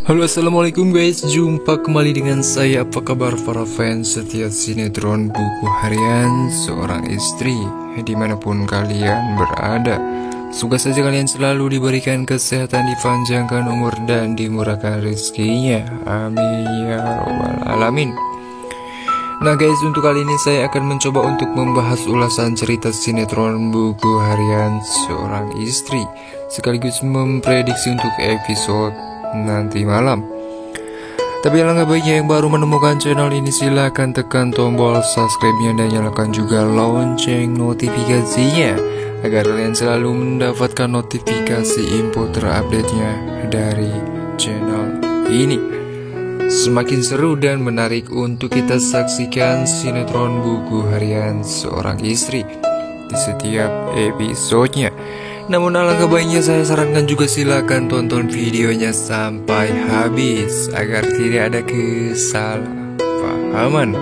Halo, assalamualaikum guys, jumpa kembali dengan saya. Apa kabar para fans setiap sinetron Buku Harian Seorang Istri dimanapun kalian berada? Semoga saja kalian selalu diberikan kesehatan, dipanjangkan umur dan dimurahkan rezekinya, amin ya robbal alamin. Nah guys, untuk kali ini saya akan mencoba untuk membahas ulasan cerita sinetron Buku Harian Seorang Istri, sekaligus memprediksi untuk episode nanti malam. Tapi alangkah baiknya yang baru menemukan channel ini, silahkan tekan tombol subscribe-nya dan nyalakan juga lonceng notifikasinya agar kalian selalu mendapatkan notifikasi info terupdate-nya dari channel ini. Semakin seru dan menarik untuk kita saksikan sinetron Buku Harian Seorang Istri di setiap episodenya. Namun alangkah baiknya saya sarankan juga silakan tonton videonya sampai habis agar tidak ada kesalahpahaman.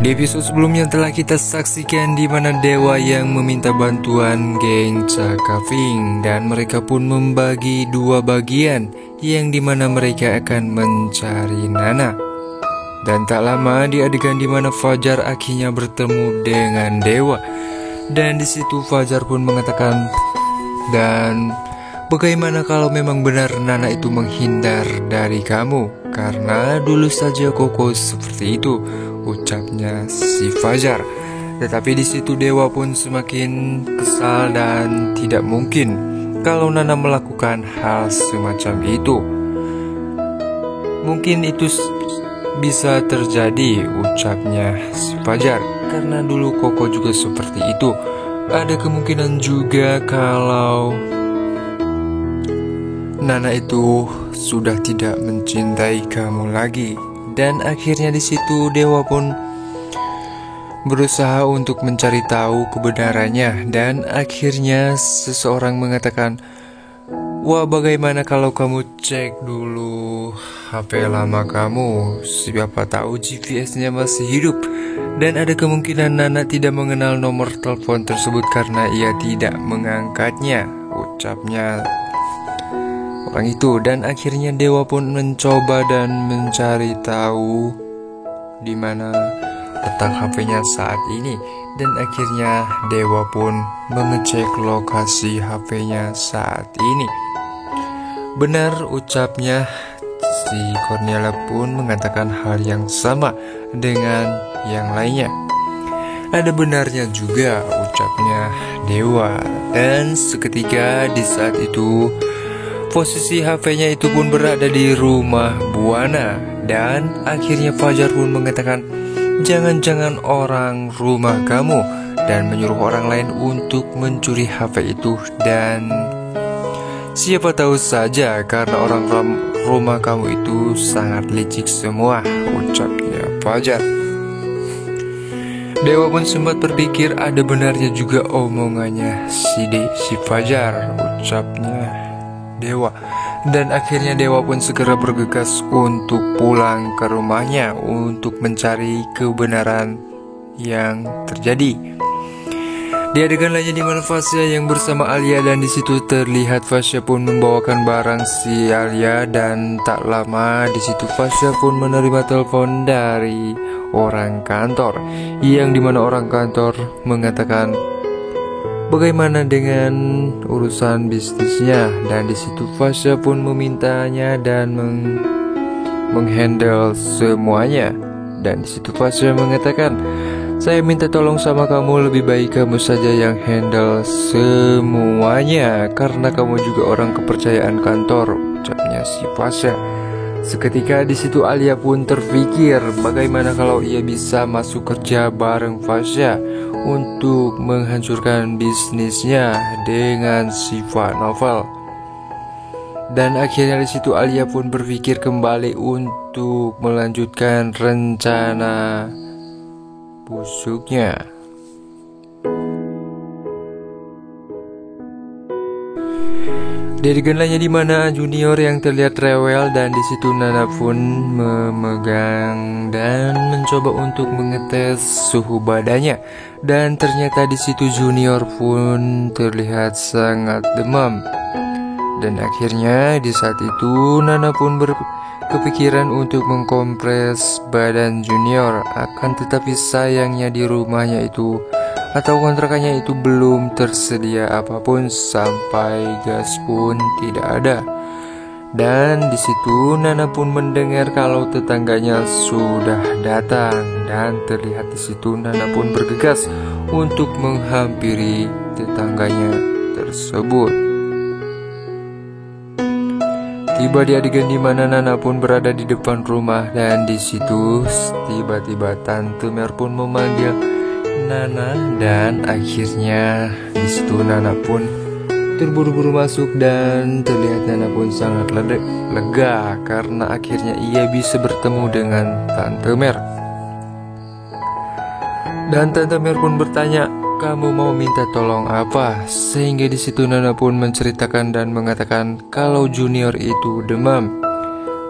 Di episode sebelumnya telah kita saksikan di mana Dewa yang meminta bantuan geng Cakaving dan mereka pun membagi dua bagian yang dimana mereka akan mencari Nana. Dan tak lama di adegan dimana Fajar akhirnya bertemu dengan Dewa. Dan disitu Fajar pun mengatakan, dan bagaimana kalau memang benar Nana itu menghindar dari kamu? Karena dulu saja Koko seperti itu, ucapnya si Fajar. Tetapi disitu Dewa pun semakin kesal dan tidak mungkin kalau Nana melakukan hal semacam itu. Mungkin itu bisa terjadi, ucapnya si Fajar, karena dulu Koko juga seperti itu. Ada kemungkinan juga kalau Nana itu sudah tidak mencintai kamu lagi. Dan akhirnya di situ Dewa pun berusaha untuk mencari tahu kebenarannya. Dan akhirnya seseorang mengatakan, wah, bagaimana kalau kamu cek dulu HP lama kamu, siapa tahu GPS-nya masih hidup. Dan ada kemungkinan Nana tidak mengenal nomor telepon tersebut karena ia tidak mengangkatnya, ucapnya orang itu. Dan akhirnya Dewa pun mencoba dan mencari tahu di mana letak HP-nya saat ini. Dan akhirnya Dewa pun mengecek lokasi HP-nya saat ini. Benar, ucapnya si Cornelia pun mengatakan hal yang sama dengan yang lainnya. Ada benarnya juga, ucapnya Dewa. Dan seketika di saat itu posisi HP-nya itu pun berada di rumah Buana. Dan akhirnya Fajar pun mengatakan, jangan-jangan orang rumah kamu, dan menyuruh orang lain untuk mencuri HP itu. Dan siapa tahu saja karena orang rumah kamu itu sangat licik semua, ucapnya Fajar. Dewa pun sempat berpikir ada benarnya juga omongannya si Fajar, ucapnya Dewa. Dan akhirnya Dewa pun segera bergegas untuk pulang ke rumahnya untuk mencari kebenaran yang terjadi. Di adegan lainnya di mana Fasya yang bersama Alia, dan di situ terlihat Fasya pun membawakan barang si Alia. Dan tak lama di situ Fasya pun menerima telepon dari orang kantor, yang dimana orang kantor mengatakan bagaimana dengan urusan bisnisnya. Dan di situ Fasya pun memintanya dan menghandle semuanya. Dan di situ Fasya mengatakan, saya minta tolong sama kamu, lebih baik kamu saja yang handle semuanya karena kamu juga orang kepercayaan kantor, ucapnya si Fasya. Seketika di situ Alia pun terpikir bagaimana kalau ia bisa masuk kerja bareng Fasya untuk menghancurkan bisnisnya dengan sifat novel. Dan akhirnya di situ Alia pun berpikir kembali untuk melanjutkan rencana busuknya. Di adegan lainnya di mana Junior yang terlihat rewel, dan di situ Nana pun memegang dan mencoba untuk mengetes suhu badannya. Dan ternyata di situ Junior pun terlihat sangat demam. Dan akhirnya di saat itu Nana pun berkepikiran untuk mengkompres badan Junior. Akan tetapi sayangnya di rumahnya itu atau kontrakannya itu belum tersedia apapun, sampai gas pun tidak ada. Dan di situ Nana pun mendengar kalau tetangganya sudah datang, dan terlihat di situ Nana pun bergegas untuk menghampiri tetangganya tersebut. Tiba di adegan di mana Nana pun berada di depan rumah, dan di situ tiba-tiba Tante Mer pun memanggil Nana, dan akhirnya di situ Nana pun terburu-buru masuk, dan terlihat Nana pun sangat lega karena akhirnya ia bisa bertemu dengan Tante Mer. Dan Tante Mer pun bertanya, "Kamu mau minta tolong apa?" Sehingga di situ Nana pun menceritakan dan mengatakan kalau Junior itu demam,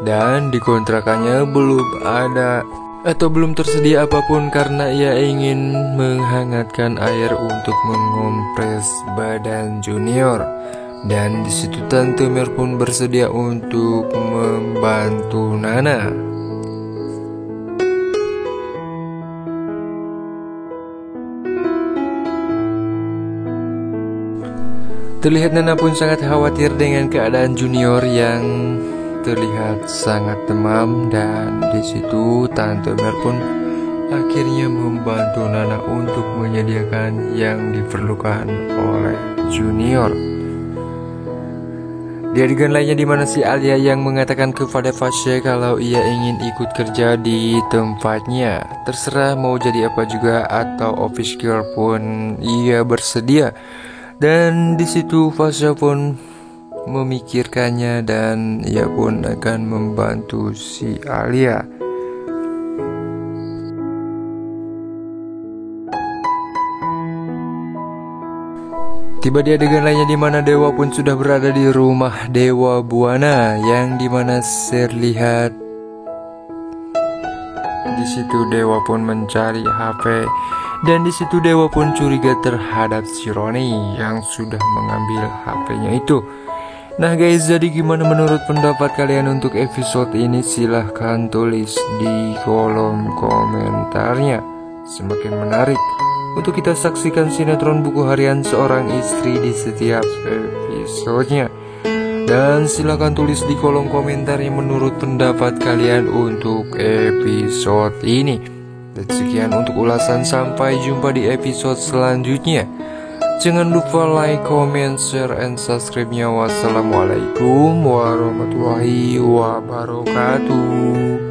dan di kontrakannya belum ada atau belum tersedia apapun karena ia ingin menghangatkan air untuk mengompres badan Junior. Dan di situ Tante Mer pun bersedia untuk membantu Nana. Terlihat Nana pun sangat khawatir dengan keadaan Junior yang terlihat sangat demam, dan di situ Tante Mer pun akhirnya membantu Nana untuk menyediakan yang diperlukan oleh Junior. Di adegan lainnya di mana si Alia yang mengatakan kepada Fasya kalau ia ingin ikut kerja di tempatnya, terserah mau jadi apa juga atau office girl pun ia bersedia. Dan di situ Fasya pun memikirkannya, dan ia pun akan membantu si Alia. Tiba di adegan lainnya di mana Dewa pun sudah berada di rumah Dewa Buana, yang dimana terlihat di situ Dewa pun mencari HP, dan di situ Dewa pun curiga terhadap si Roni yang sudah mengambil HP-nya itu. Nah guys, jadi gimana menurut pendapat kalian untuk episode ini? Silahkan tulis di kolom komentarnya. Semakin menarik untuk kita saksikan sinetron buku harian seorang istri di setiap episodenya. Dan silahkan tulis di kolom komentar menurut pendapat kalian untuk episode ini. Dan sekian untuk ulasan, sampai jumpa di episode selanjutnya. Jangan lupa like, comment, share, and subscribe-nya. Wassalamualaikum warahmatullahi wabarakatuh.